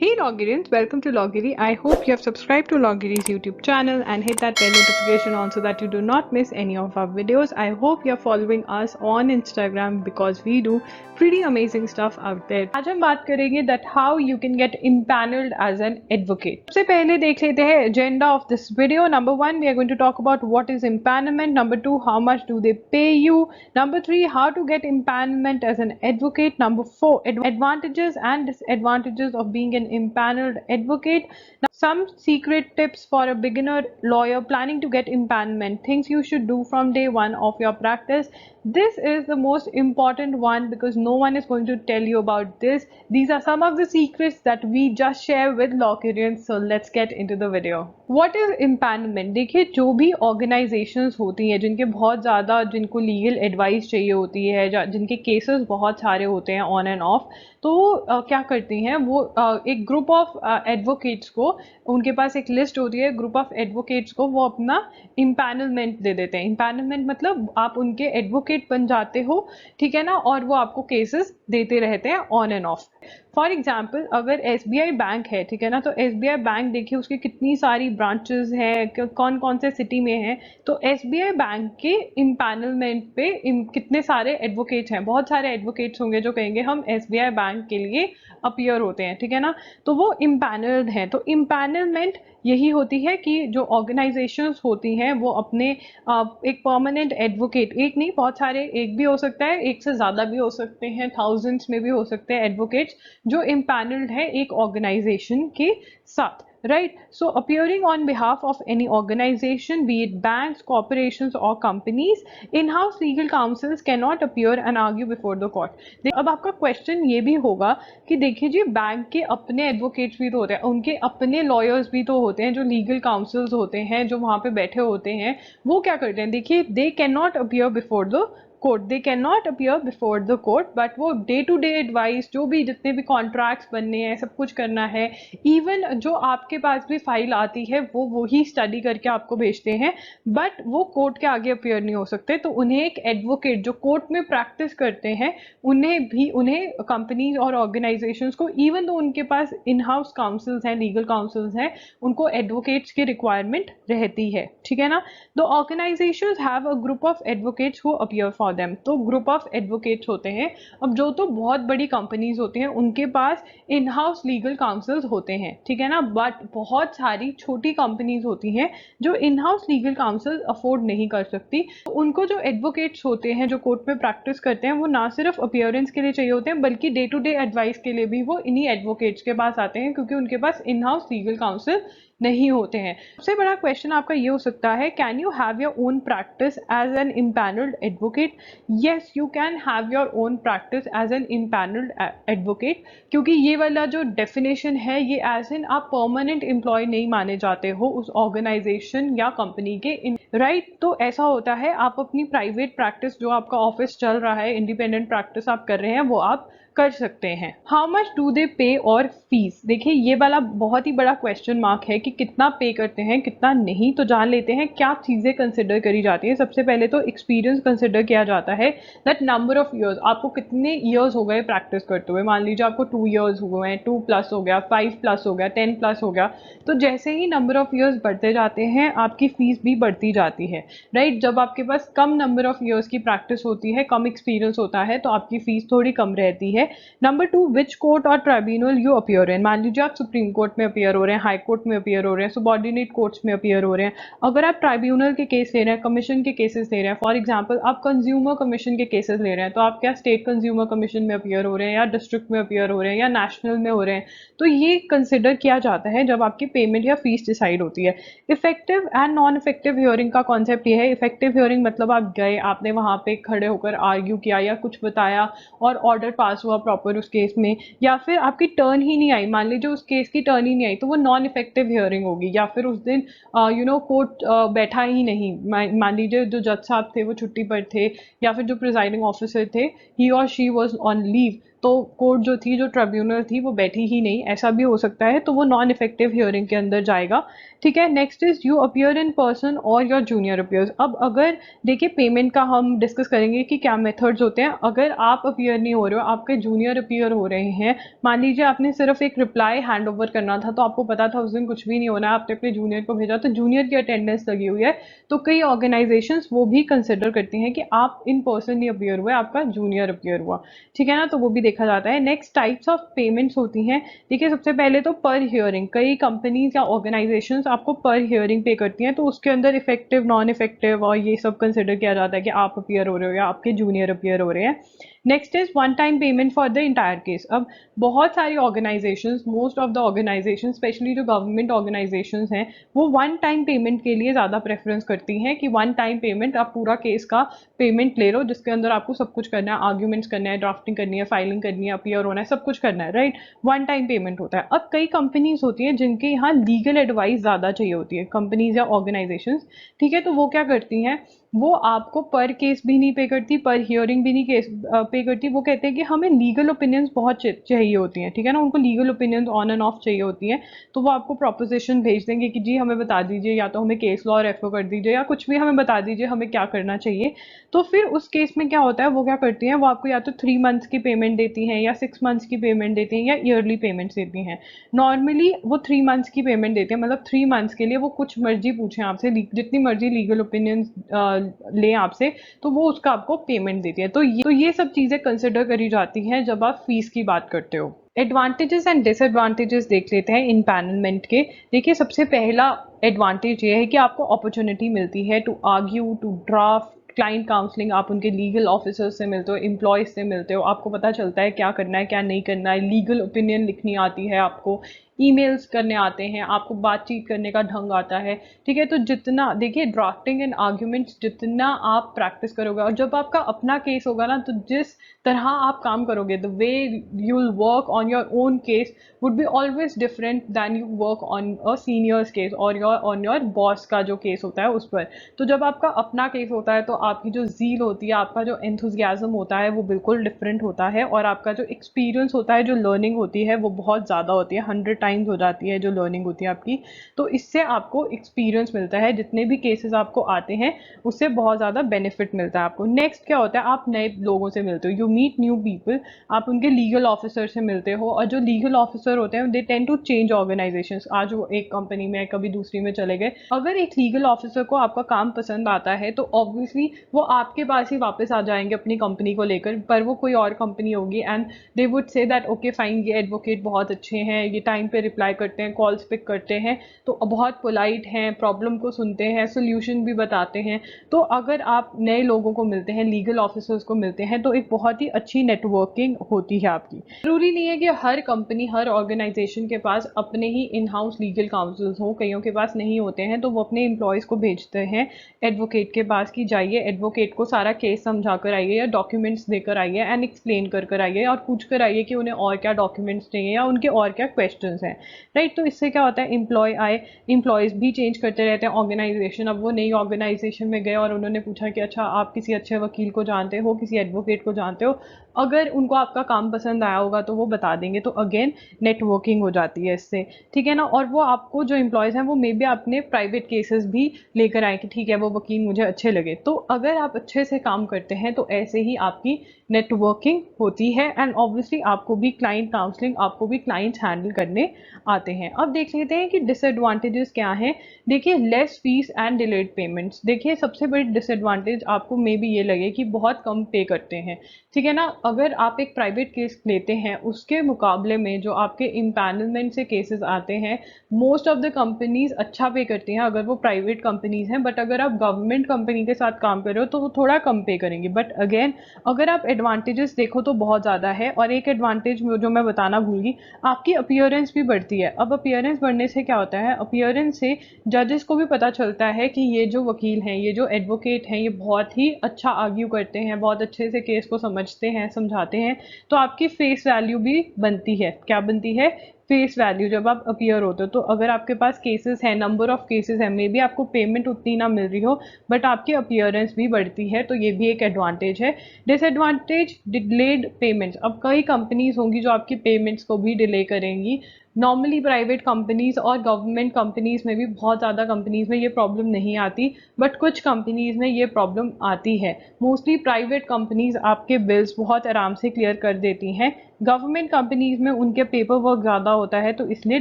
Hey Logirians, welcome to Logiri. I hope you have subscribed to Logiri's YouTube channel and hit that bell notification on so that you do not miss any of our videos. I hope you are following us on Instagram because we do pretty amazing stuff out there. आज हम बात करेंगे that how you can get impaneled as an advocate. सबसे पहले देख लेते हैं agenda of this video. Number 1, we are going to talk about what is empanelment. Number 2, how much do they pay you. Number 3, how to get empanelment as an advocate. Number 4, advantages and disadvantages of being an impaneled advocate. Now, some secret tips for a beginner lawyer planning to get empanelment, things you should do from day one of your practice. This is the most important one because no one is going to tell you about this. These are some of the secrets that we just share with Logirians. So let's get into the video. What is empanelment? देखिए, जो भी organizations होती हैं जिनके बहुत ज़्यादा जिनको legal advice चाहिए होती है, जिनके केसेस बहुत सारे होते हैं ऑन एंड ऑफ, तो क्या करती हैं वो एक ग्रुप ऑफ एडवोकेट्स को, उनके पास एक लिस्ट होती है ग्रुप ऑफ एडवोकेट्स को, वो अपना इम्पैनलमेंट दे देते हैं. इम्पैनलमेंट मतलब आप उनके एडवोकेट बन जाते हो, ठीक है ना, और वो आपको केसेस देते रहते हैं on end of. For example अगर SBI बैंक है, ठीक है ना, तो SBI बैंक देखिए उसकी कितनी सारी ब्रांचेस हैं, कौन कौन से सिटी में हैं, तो SBI बैंक के इम्पैनलमेंट पे कितने सारे एडवोकेट्स हैं, बहुत सारे एडवोकेट्स होंगे जो कहेंगे हम SBI बैंक के लिए अपीयर होते हैं, ठीक है ना, तो वो इम्पैनल्ड हैं. तो इम्पैनलमेंट यही होती है कि जो ऑर्गेनाइजेशंस होती हैं वो अपने एक परमानेंट एडवोकेट, एक नहीं बहुत सारे, एक भी हो सकता है, एक से ज़्यादा भी हो सकते हैं, थाउजेंड्स में भी हो सकते हैं एडवोकेट्स जो इम्पैनल्ड है एक ऑर्गेनाइजेशन के साथ. Right, so appearing on behalf of any organization, be it banks, corporations or companies, in-house legal counsels cannot appear and argue before the court. अब आपका क्वेश्चन ये भी होगा कि देखिए जी, बैंक के अपने एडवोकेट्स भी तो होते हैं, उनके अपने लॉयर्स भी तो होते हैं, जो लीगल काउंसल्स होते हैं, जो वहाँ पे बैठे होते हैं, वो क्या करते हैं, देखिए they can not appear before the court, they can not appear before the court, but वो डे टू डे एडवाइस, जो भी जितने भी कॉन्ट्रैक्ट्स बनने हैं, सब कुछ करना है, इवन जो आपके पास भी फाइल आती है वो ही स्टडी करके आपको भेजते हैं, बट वो कोर्ट के आगे अपीयर नहीं हो सकते. तो उन्हें एक एडवोकेट जो कोर्ट में प्रैक्टिस करते हैं, उन्हें कंपनीज और ऑर्गेनाइजेशंस को, इवन तो उनके पास इन हाउस काउंसल्स हैं, लीगल काउंसल्स हैं, उनको एडवोकेट्स की रिक्वायरमेंट रहती है, ठीक है ना. The organisations have a group of advocates who appear for them, तो ग्रुप ऑफ एडवोकेट्स होते हैं. अब जो तो बहुत बड़ी कंपनीज होती हैं उनके पास इन हाउस लीगल काउंसल्स होते हैं, ठीक है ना, बट बहुत सारी छोटी कंपनीज होती हैं जो in house legal counsel afford नहीं कर सकती. तो उनको जो एडवोकेट्स होते हैं जो कोर्ट में प्रैक्टिस करते हैं, वो ना सिर्फ अपीयरेंस के लिए चाहिए होते हैं बल्कि डे टू डे एडवाइस के लिए भी वो इन्हीं एडवोकेट्स के पास आते हैं, क्योंकि उनके पास इन हाउस लीगल काउंसिल नहीं होते हैं. सबसे बड़ा क्वेश्चन आपका ये हो सकता है, can you have your own practice as an empanelled advocate? Yes, you can have your own practice as an empanelled advocate, क्योंकि ये वाला जो डेफिनेशन है ये एज एन आप परमानेंट एम्प्लॉय नहीं माने जाते हो उस ऑर्गेनाइजेशन या कंपनी के, राइट. तो ऐसा होता है, आप अपनी प्राइवेट प्रैक्टिस, जो आपका ऑफिस चल रहा है, इंडिपेंडेंट प्रैक्टिस आप कर रहे हैं, वो आप कर सकते हैं. हाउ मच डू दे पे और फीस? देखिए ये वाला बहुत ही बड़ा क्वेश्चन मार्क है कि कितना पे करते हैं कितना नहीं. तो जान लेते हैं क्या चीज़ें कंसिडर करी जाती हैं. सबसे पहले तो एक्सपीरियंस कंसिडर किया जाता है, दैट नंबर ऑफ ईयर्स, आपको कितने ईयर्स हो गए प्रैक्टिस करते हुए. मान लीजिए आपको 2 ईयर्स हुए हैं, 2+ हो गया, 5+ हो गया, 10+ हो गया. तो जैसे ही नंबर ऑफ ईयर्स बढ़ते जाते हैं आपकी फीस भी बढ़ती जाती है, राइट. जब आपके पास कम नंबर ऑफ ईयर्स की प्रैक्टिस होती है, कम एक्सपीरियंस होता है, तो आपकी फीस थोड़ी कम रहती है. नंबर 2, विच कोर्ट और ट्राइब्यूनल यू अपीयर इन. मान लीजिए आप सुप्रीम कोर्ट में अपीयर हो रहे हैं, हाई कोर्ट में अपीयर हो रहे हैं, सबऑर्डिनेट कोर्ट्स में अपीयर हो रहे हैं. अगर आप ट्राइब्यूनल के केस ले रहे हैं, कमीशन के केसेस ले रहे हैं, फॉर एग्जांपल आप कंज्यूमर कमीशन के केसेस ले रहे हैं, तो आप क्या स्टेट कंज्यूमर कमीशन में अपीयर हो रहे हैं, या डिस्ट्रिक्ट में अपीयर हो रहे हैं, या नेशनल में हो रहे हैं, तो ये कंसिडर किया जाता है जब आपकी पेमेंट या फीस डिसाइड होती है. Effective and non effective hearing का कॉन्सेप्ट ये है. इफेक्टिव हियरिंग मतलब आप गए, आपने वहाँ पे खड़े होकर आर्ग्यू किया या कुछ बताया और ऑर्डर पास हुआ प्रॉपर उस केस में, या फिर आपकी टर्न ही नहीं आई, मान लीजिए उस केस की टर्न ही नहीं आई, तो वो नॉन इफेक्टिव हियरिंग होगी. या फिर उस दिन कोर्ट बैठा ही नहीं, मान लीजिए जो जज साहब थे वो छुट्टी पर थे, या फिर जो प्रिजाइडिंग ऑफिसर थे ही और शी वाज ऑन लीव, तो कोर्ट जो थी, जो ट्रिब्यूनल थी, वो बैठी ही नहीं, ऐसा भी हो सकता है, तो वो नॉन इफेक्टिव हियरिंग के अंदर जाएगा। ठीक है, next is you appear in person और योर जूनियर अपीयर्स। अब अगर देखिए पेमेंट का हम डिस्कस करेंगे कि क्या मेथड्स होते हैं। अगर आप अपीयर नहीं हो रहे हो, आपके जूनियर अपीयर हो रहे हैं, मान लीजिए आपने सिर्फ एक रिप्लाई हैंड ओवर करना था, तो आपको पता था उस दिन कुछ भी नहीं होना है, आपने अपने जूनियर को भेजा, तो जूनियर की अटेंडेंस लगी हुई है, तो कई ऑर्गेनाइजेशंस वो भी कंसिडर करती हैं कि आप इन पर्सन नहीं अपीयर हुए, आपका जूनियर अपीयर हुआ। ठीक है ना, तो वो भी देखा जाता है। नेक्स्ट टाइप्स ऑफ पेमेंट्स होती हैं। देखिए सबसे पहले तो पर हियरिंग, कई कंपनीज या ऑर्गेनाइजेशंस आपको पर हियरिंग पे करती हैं, तो उसके अंदर इफेक्टिव, नॉन इफेक्टिव और ये सब कंसिडर किया जाता है कि आप अपीयर हो रहे हो या आपके जूनियर अपीयर हो रहे हैं। Next is one time payment for the entire case. अब बहुत सारी organisations, most of the organisations, specially जो गवर्नमेंट ऑर्गेनाइजेशंस हैं, वो वन टाइम पेमेंट के लिए ज़्यादा प्रेफरेंस करती हैं कि वन टाइम पेमेंट, आप पूरा केस का पेमेंट ले लो, जिसके अंदर आपको सब कुछ करना है, आर्ग्यूमेंट्स करना है, ड्राफ्टिंग करनी है, फाइलिंग करनी है, अपीयर होना है, सब कुछ करना है, राइट। वन टाइम पेमेंट होता है। अब कई कंपनीज होती हैं जिनके यहाँ लीगल एडवाइस ज़्यादा चाहिए होती है, कंपनीज या ऑर्गेनाइजेशंस। ठीक है, तो वो क्या करती हैं, वो आपको पर केस भी नहीं पे करती, पर हियरिंग भी नहीं केस पे करती। वो कहते हैं कि हमें लीगल ओपिनियंस बहुत चाहिए होती हैं। ठीक है ना, उनको legal opinions on end of चाहिए होती हैं, तो वो आपको प्रोपोजिशन भेज देंगे कि जी हमें बता दीजिए, या तो हमें केस लॉ रेफर कर दीजिए, या कुछ भी हमें बता दीजिए हमें क्या करना चाहिए। तो फिर उस केस में क्या होता है, वो क्या करती हैं, वो आपको या तो 3 मंथ्स की पेमेंट देती हैं, या 6 मंथ्स की पेमेंट देती हैं, या ईयरली पेमेंट्स देती हैं। नॉर्मली वो 3 मंथ्स की पेमेंट देती है, मतलब 3 मंथ्स के लिए वो कुछ मर्जी पूछें आपसे, जितनी मर्जी लीगल ओपिनियंस लें आपसे, तो वो उसका आपको पेमेंट देती है। तो ये सब चीज़ें कंसिडर करी जाती हैं जब आप फीस की बात करते हो। एडवांटेजेस एंड डिसएडवांटेजेस देख लेते हैं इम्पैनलमेंट के। देखिए सबसे पहला एडवांटेज ये है कि आपको अपॉर्चुनिटी मिलती है to argue, to draft, client counselling, आप उनके लीगल ऑफिसर से मिलते हो, एम्प्लॉयज से मिलते हो, आपको पता चलता है क्या करना है क्या नहीं करना है, लीगल ओपिनियन लिखनी आती है आपको, ईमेल्स करने आते हैं आपको, बातचीत करने का ढंग आता है। ठीक है, तो जितना देखिए ड्राफ्टिंग एंड आर्ग्यूमेंट्स जितना आप प्रैक्टिस करोगे, और जब आपका अपना केस होगा ना, तो जिस तरह आप काम करोगे, the way you will work on your own case would be always different than you work on a seniors case और योर ऑन योर बॉस का जो केस होता है उस पर। तो जब आपका अपना केस होता है, तो आपकी जो जील होती है, आपका जो एंथुजियाज्म होता है, वो बिल्कुल डिफरेंट होता है, और आपका जो एक्सपीरियंस होता है, जो लर्निंग होती है, वो बहुत ज़्यादा होती है, 100 टाइम्स हो जाती है जो लर्निंग होती है आपकी। तो इससे आपको एक्सपीरियंस मिलता है, जितने भी केसेस आपको आते हैं उससे बहुत ज़्यादा बेनिफिट मिलता है आपको। नेक्स्ट क्या होता है, आप नए लोगों से मिलते हो, यू मीट न्यू पीपल, आप उनके लीगल ऑफिसर से मिलते हो, और जो लीगल ऑफिसर होते हैं they tend to change organisations. आज वो एक कंपनी में, कभी दूसरी में चले गए। अगर एक लीगल ऑफिसर को आपका काम पसंद आता है, तो ऑब्वियसली वो आपके पास ही वापस आ जाएंगे अपनी कंपनी को लेकर, पर वो कोई और कंपनी होगी, and they would say that okay fine, ये एडवोकेट बहुत अच्छे हैं, ये टाइम पे रिप्लाई करते हैं, कॉल्स पिक करते हैं, तो बहुत पोलाइट हैं, प्रॉब्लम को सुनते हैं, सोल्यूशन भी बताते हैं। तो अगर आप नए लोगों को मिलते हैं, लीगल ऑफिसर्स को मिलते हैं, तो एक बहुत ही अच्छी नेटवर्किंग होती है आपकी। जरूरी नहीं है कि हर कंपनी, हर ऑर्गेनाइजेशन के पास अपने ही इन हाउस लीगल काउंसिल्स हो, कईयों के पास नहीं होते हैं, तो वो अपने एम्प्लॉयज़ को भेजते हैं एडवोकेट के पास कि जाइए, एडवोकेट को सारा केस समझा कर आइए, या डॉक्यूमेंट्स देकर आइए, एंड एक्सप्लेन कर आइए, और पूछ कर आइए कि उन्हें और क्या डॉक्यूमेंट्स चाहिए या उनके और क्या क्वेश्चन हैं, राइट। तो इससे क्या होता है, एम्प्लॉय आए, एम्प्लॉयज़ भी चेंज करते रहते हैं ऑर्गेनाइजेशन। अब वो नई ऑर्गेनाइजेशन में गए और उन्होंने पूछा कि अच्छा आप किसी अच्छे वकील को जानते हो, किसी एडवोकेट को जानते हो, अगर उनको आपका काम पसंद आया होगा तो वो बता देंगे, तो अगेन नेटवर्किंग हो जाती है इससे। ठीक है ना, और वो आपको जो एम्प्लॉयज़ हैं वो मे बी अपने प्राइवेट केसेस भी लेकर आए कि ठीक है वो वकील मुझे अच्छे लगे। तो अगर आप अच्छे से काम करते हैं तो ऐसे ही आपकी नेटवर्किंग होती है, एंड ऑब्वियसली आपको भी क्लाइंट काउंसलिंग, आपको भी क्लाइंट्स हैंडल करने आते हैं। अब देख लेते हैं कि डिसएडवांटेजेस क्या हैं। देखिए less fees and delayed payments. देखिए सबसे बड़ी डिसएडवांटेज आपको मे बी ये लगे कि बहुत कम पे करते हैं। ठीक है ना, अगर आप एक प्राइवेट केस लेते हैं उसके मुकाबले में जो आपके इम्पैनलमेंट से केसेस आते हैं, मोस्ट ऑफ द कंपनीज अच्छा पे करती हैं अगर वो प्राइवेट कंपनीज हैं, बट अगर आप गवर्नमेंट कंपनी के साथ काम कर रहे हो तो वो थोड़ा कम पे करेंगे। बट अगेन अगर आप एडवांटेजेस देखो तो बहुत ज़्यादा है, और एक एडवांटेज जो मैं बताना भूल गई, आपकी अपीयरेंस भी बढ़ती है। अब अपीयरेंस बढ़ने से क्या होता है, अपीयरेंस से जजेस को भी पता चलता है कि ये जो वकील हैं, ये जो एडवोकेट हैं, ये बहुत ही अच्छा आर्ग्यू करते हैं, बहुत अच्छे से केस को समझते हैं, समझाते हैं, तो आपकी फेस वैल्यू भी बनती है। क्या बनती है? फेस वैल्यू जब आप अपीयर होते हो, तो अगर आपके पास केसेस हैं, नंबर ऑफ केसेस हैं, मे बी आपको पेमेंट उतनी ना मिल रही हो बट आपकी अपीयरेंस भी बढ़ती है, तो ये भी एक एडवांटेज है। Disadvantage, delayed payments. अब कई कंपनीज होंगी जो आपकी पेमेंट्स को भी डिले करेंगी। नॉर्मली प्राइवेट कंपनीज और गवर्नमेंट कंपनीज में भी, बहुत ज़्यादा कंपनीज में ये प्रॉब्लम नहीं आती, बट कुछ कंपनीज में ये प्रॉब्लम आती है। मोस्टली प्राइवेट कंपनीज आपके बिल्स बहुत आराम से क्लियर कर देती हैं। गवर्नमेंट कंपनीज में उनके पेपर वर्क ज़्यादा होता है, तो इसलिए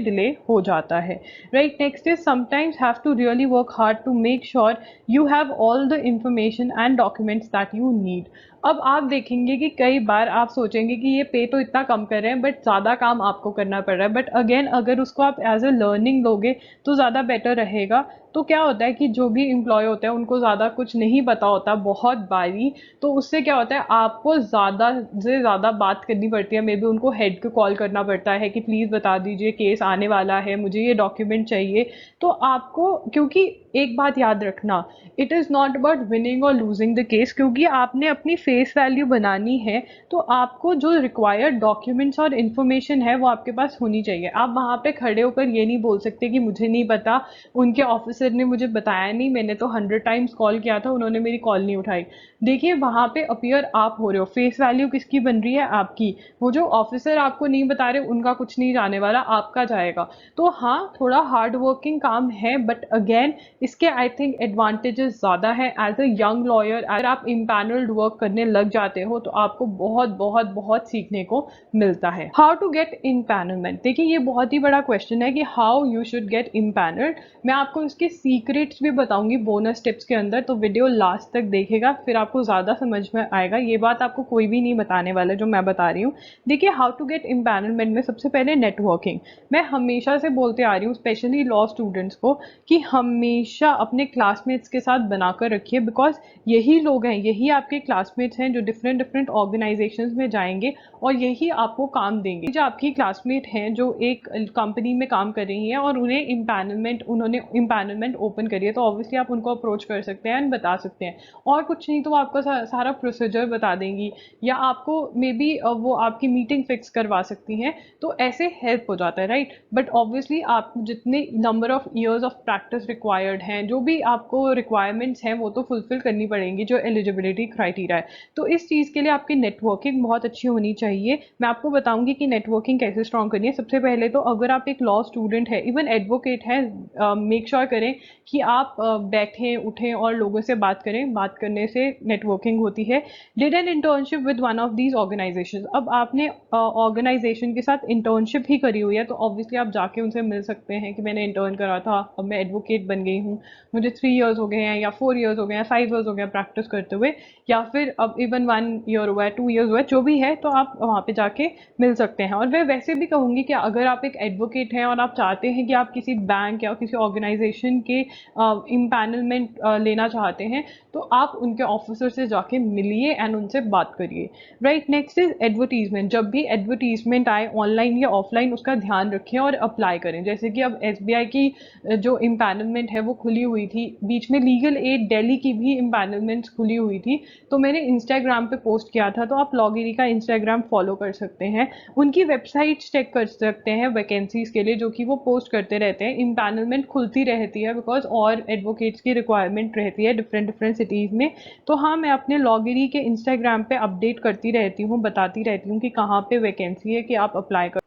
डिले हो जाता है। Right, next is sometimes have to really work hard to make sure you have all the information and documents that you need. अब आप देखेंगे कि कई बार आप सोचेंगे कि ये पे तो इतना कम कर रहे हैं, बट ज़्यादा काम आपको करना पड़ रहा है। बट अगेन, अगर उसको आप एज अ लर्निंग लोगे तो ज़्यादा बेटर रहेगा। तो क्या होता है कि जो भी एम्प्लॉय होता है उनको ज़्यादा कुछ नहीं पता होता बहुत बारी, तो उससे क्या होता है, आपको ज़्यादा से ज़्यादा बात करनी पड़ती है। मे बी उनको हेड को कॉल करना पड़ता है कि प्लीज़ बता दीजिए केस आने वाला है, मुझे ये डॉक्यूमेंट चाहिए। तो आपको, क्योंकि एक बात याद रखना, it is not about winning और लूजिंग द केस, क्योंकि आपने अपनी फेस वैल्यू बनानी है, तो आपको जो रिक्वायर्ड डॉक्यूमेंट्स और इन्फॉर्मेशन है वो आपके पास होनी चाहिए। आप वहाँ पे खड़े होकर ये नहीं बोल सकते कि मुझे नहीं पता, उनके ऑफिसर ने मुझे बताया नहीं, मैंने तो 100 टाइम्स कॉल किया था, उन्होंने मेरी कॉल नहीं उठाई। देखिए, वहाँ पे अपीयर आप हो रहे हो, फेस वैल्यू किसकी बन रही है, आपकी। वो जो ऑफिसर आपको नहीं बता रहे, उनका कुछ नहीं जाने वाला, आपका जाएगा। तो हाँ, थोड़ा हार्ड वर्किंग काम है, बट अगेन इसके आई थिंक एडवांटेजेस ज़्यादा है। एज अ यंग लॉयर अगर आप इम्पैनल्ड वर्क करने लग जाते हो तो आपको बहुत बहुत बहुत सीखने को मिलता है। हाउ टू गेट इम्पैनलमेंट, देखिए ये बहुत ही बड़ा क्वेश्चन है कि how you should get empanelled. मैं आपको इसके सीक्रेट्स भी बताऊंगी बोनस टिप्स के अंदर, तो वीडियो लास्ट तक देखेगा, फिर आपको ज़्यादा समझ में आएगा। ये बात आपको कोई भी नहीं बताने वाला जो मैं बता रही हूँ। देखिए, हाउ टू गेट इम्पैनलमेंट में सबसे पहले नेटवर्किंग। मैं हमेशा से बोलते आ रही हूँ स्पेशली लॉ स्टूडेंट्स को कि हमेशा अपने क्लासमेट्स के साथ बनाकर रखिए, बिकॉज यही लोग हैं, यही आपके क्लासमेट्स हैं जो डिफरेंट डिफरेंट ऑर्गेनाइजेशंस में जाएंगे और यही आपको काम देंगे। जो आपकी क्लासमेट हैं जो एक कंपनी में काम कर रही हैं और उन्होंने इम्पैनलमेंट ओपन करी है, तो ऑब्वियसली आप उनको अप्रोच कर सकते हैं एंड बता सकते हैं। और कुछ नहीं तो वो आपका सारा प्रोसीजर बता देंगी, या आपको मे बी वो आपकी मीटिंग फिक्स करवा सकती हैं। तो ऐसे हेल्प हो जाता है, राइट। बट ऑब्वियसली आप जितने number of years of practice required हैं, जो भी आपको रिक्वायरमेंट्स हैं, वो तो फुलफिल करनी पड़ेंगी जो एलिजिबिलिटी क्राइटेरिया है। तो इस चीज़ के लिए आपकी नेटवर्किंग बहुत अच्छी होनी चाहिए। मैं आपको बताऊंगी कि नेटवर्किंग कैसे स्ट्रॉन्ग करनी है। सबसे पहले तो अगर आप एक लॉ स्टूडेंट है, इवन एडवोकेट है, मेक श्योर करें कि आप बैठें उठें और लोगों से बात करें। बात करने से नेटवर्किंग होती है। Did an internship with one of these organisation. अब आपने ऑर्गेनाइजेशन के साथ इंटर्नशिप ही करी हुई है, तो ऑब्वियसली आप जाके उनसे मिल सकते हैं कि मैंने इंटर्न करा था, अब मैं एडवोकेट बन गई हूँ, मुझे 3 ईयर्स हो गए हैं या 4 ईयर्स हो गए हैं, 5 ईयर्स हो गए हैं प्रैक्टिस करते हुए, या फिर अब इवन 1 ईयर हुआ है, 2 ईयर्स हुआ है, जो भी है, तो आप वहाँ पे जाके मिल सकते हैं। और मैं वैसे भी कहूँगी कि अगर आप एक एडवोकेट हैं और आप चाहते हैं कि आप किसी बैंक या किसी ऑर्गेनाइजेशन के इम्पैनलमेंट लेना चाहते हैं, तो आप उनके ऑफिसर से जाके मिलिए एंड उनसे बात करिए। Right, next is advertisement. जब भी एडवर्टीजमेंट आए ऑनलाइन या ऑफलाइन, उसका ध्यान रखें और अप्लाई करें। जैसे कि अब एसबीआई की जो इम्पैनलमेंट है वो खुली हुई थी, बीच में लीगल एड दिल्ली की भी इम्पैनलमेंट खुली हुई थी, तो मैंने इंस्टाग्राम पे पोस्ट किया था, तो आप लॉगिरी का इंस्टाग्राम फॉलो कर सकते हैं, उनकी वेबसाइट चेक कर सकते हैं वैकेंसीज के लिए, जो कि वो पोस्ट करते रहते हैं। इम्पैनलमेंट खुलती रहती है बिकॉज और एडवोकेट्स की रिक्वायरमेंट रहती है डिफरेंट डिफरेंट सिटीज़ में। तो हाँ, मैं अपने लॉगिरी के इंस्टाग्राम पे अपडेट करती रहती हूँ, बताती रहती हूँ कि कहाँ पे वैकेंसी है, कि आप अप्लाई कर।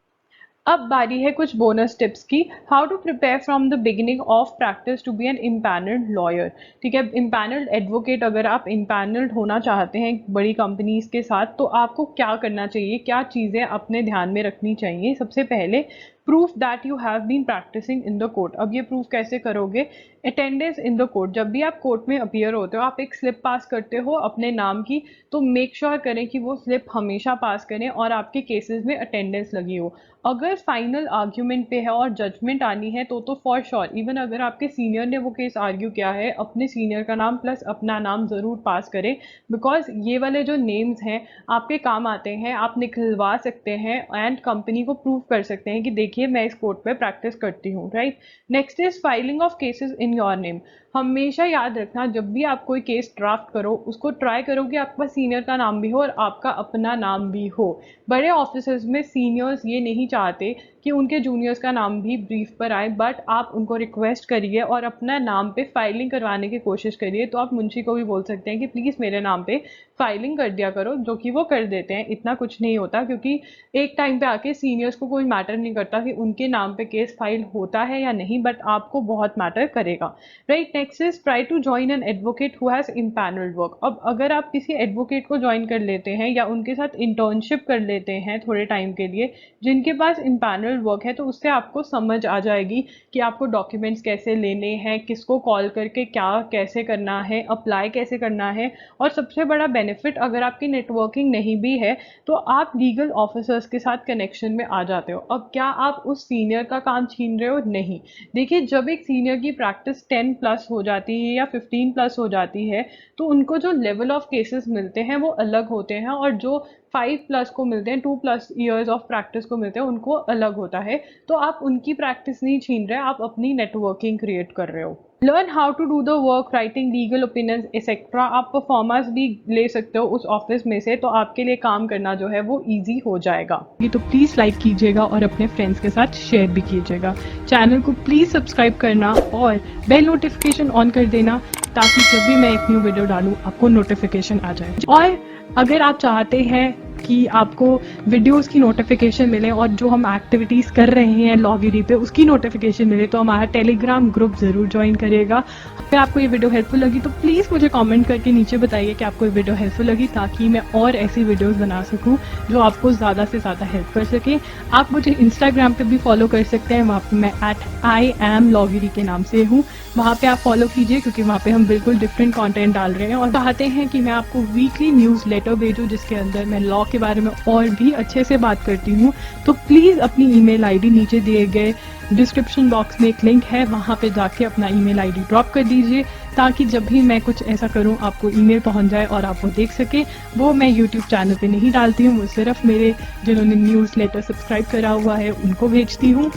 अब बारी है कुछ बोनस टिप्स की। How to prepare from the beginning of practice to be an empanelled lawyer. ठीक है, इम्पैनल्ड एडवोकेट अगर आप इम्पैनल्ड होना चाहते हैं बड़ी कंपनीज के साथ, तो आपको क्या करना चाहिए, क्या चीज़ें अपने ध्यान में रखनी चाहिए। सबसे पहले, proof that you have been practising in the court. अब ये प्रूफ कैसे करोगे, अटेंडेंस इन द कोर्ट। जब भी आप कोर्ट में अपीयर होते हो, आप एक स्लिप पास करते हो अपने नाम की, तो मेक श्योर करें कि वो स्लिप हमेशा पास करें और आपके केसेस में अटेंडेंस लगी हो। अगर फाइनल आर्ग्यूमेंट पे है और जजमेंट आनी है, तो फॉर श्योर, इवन अगर आपके सीनियर ने वो केस आर्ग्यू किया है, अपने सीनियर का नाम प्लस अपना नाम ज़रूर पास करें, बिकॉज ये वाले जो नेम्स हैं आपके काम आते हैं, आप निकलवा सकते हैं एंड कंपनी को प्रूव कर सकते हैं कि देखिए मैं इस कोर्ट पे प्रैक्टिस करती हूँ। Right, next is filing of cases in your name. हमेशा याद रखना, जब भी आप कोई केस ड्राफ्ट करो, उसको ट्राई करो कि आपका सीनियर का नाम भी हो और आपका अपना नाम भी हो। बड़े ऑफिसर्स में सीनियर्स ये नहीं चाहते कि उनके जूनियर्स का नाम भी ब्रीफ पर आए, बट आप उनको रिक्वेस्ट करिए और अपना नाम पे फाइलिंग करवाने की कोशिश करिए। तो आप मुंशी को भी बोल सकते हैं कि प्लीज़ मेरे नाम पे फाइलिंग कर दिया करो, जो कि वो कर देते हैं। इतना कुछ नहीं होता, क्योंकि एक टाइम पे आके सीनियर्स को कोई मैटर नहीं करता कि उनके नाम पे केस फाइल होता है या नहीं, बट आपको बहुत मैटर करेगा, right. Next is try to join an advocate who has empanelled work. अब अगर आप किसी एडवोकेट को ज्वाइन कर लेते हैं या उनके साथ इंटर्नशिप कर लेते हैं थोड़े टाइम के लिए, जिनके पास इम्पैनल्ड वर्क है, तो उससे आपको समझ आ जाएगी कि आपको डॉक्यूमेंट्स कैसे लेने हैं, किसको कॉल करके क्या कैसे करना है, अप्लाई कैसे करना है। और सबसे बड़ा बेनिफिट, अगर आपकी नेटवर्किंग नहीं भी है तो आप लीगल ऑफिसर्स के साथ कनेक्शन में आ जाते हो। अब क्या आप उस सीनियर का काम छीन रहे हो? नहीं। देखिए, जब एक सीनियर की प्रैक्टिस 10 प्लस हो जाती है या 15 प्लस हो जाती है, तो उनको जो लेवल ऑफ केसेस मिलते हैं वो अलग होते हैं, और जो 5 प्लस को मिलते हैं, 2 प्लस ईयर्स ऑफ प्रैक्टिस को मिलते हैं, उनको अलग होता है। तो आप उनकी प्रैक्टिस नहीं छीन रहे, आप अपनी नेटवर्किंग क्रिएट कर रहे हो। Learn how to do the work, writing legal opinions etcetera. आप परफॉर्मेंस भी ले सकते हो उस ऑफिस में से, तो आपके लिए काम करना जो है वो ईजी हो जाएगा। तो प्लीज़ लाइक कीजिएगा और अपने फ्रेंड्स के साथ शेयर भी कीजिएगा। चैनल को प्लीज़ सब्सक्राइब करना और बेल नोटिफिकेशन ऑन कर देना, ताकि जब भी मैं एक न्यू वीडियो डालूँ आपको नोटिफिकेशन आ जाए। और अगर आप चाहते हैं कि आपको वीडियोस की नोटिफिकेशन मिले और जो हम एक्टिविटीज़ कर रहे हैं लॉगिरी पे उसकी नोटिफिकेशन मिले, तो हमारा टेलीग्राम ग्रुप ज़रूर ज्वाइन करिएगा। अगर आपको ये वीडियो हेल्पफुल लगी तो प्लीज़ मुझे कमेंट करके नीचे बताइए कि आपको ये वीडियो हेल्पफुल लगी, ताकि मैं और ऐसी वीडियोस बना सकूं जो आपको ज़्यादा से ज़्यादा हेल्प कर सके। आप मुझे इंस्टाग्राम पे भी फॉलो कर सकते हैं, वहाँ पर मैं @IAMLogiri के नाम से हूँ। वहाँ पे आप फॉलो कीजिए, क्योंकि वहाँ पे हम बिल्कुल डिफरेंट कंटेंट डाल रहे हैं और चाहते हैं कि मैं आपको वीकली न्यूज़ लेटर भेजूँ, जिसके अंदर मैं लॉ के बारे में और भी अच्छे से बात करती हूँ। तो प्लीज़ अपनी ईमेल आईडी नीचे दिए गए डिस्क्रिप्शन बॉक्स में एक लिंक है, वहाँ पे जाके अपना ईमेल आईडी ड्रॉप कर दीजिए, ताकि जब भी मैं कुछ ऐसा करूँ आपको ईमेल पहुँच जाए और आप वो देख सके। वो मैं यूट्यूब चैनल पे नहीं डालती हूँ, वो सिर्फ मेरे जिन्होंने न्यूज़ लेटर सब्सक्राइब करा हुआ है उनको भेजती हूँ।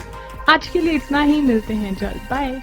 आज के लिए इतना ही, मिलते हैं जल्द, बाय।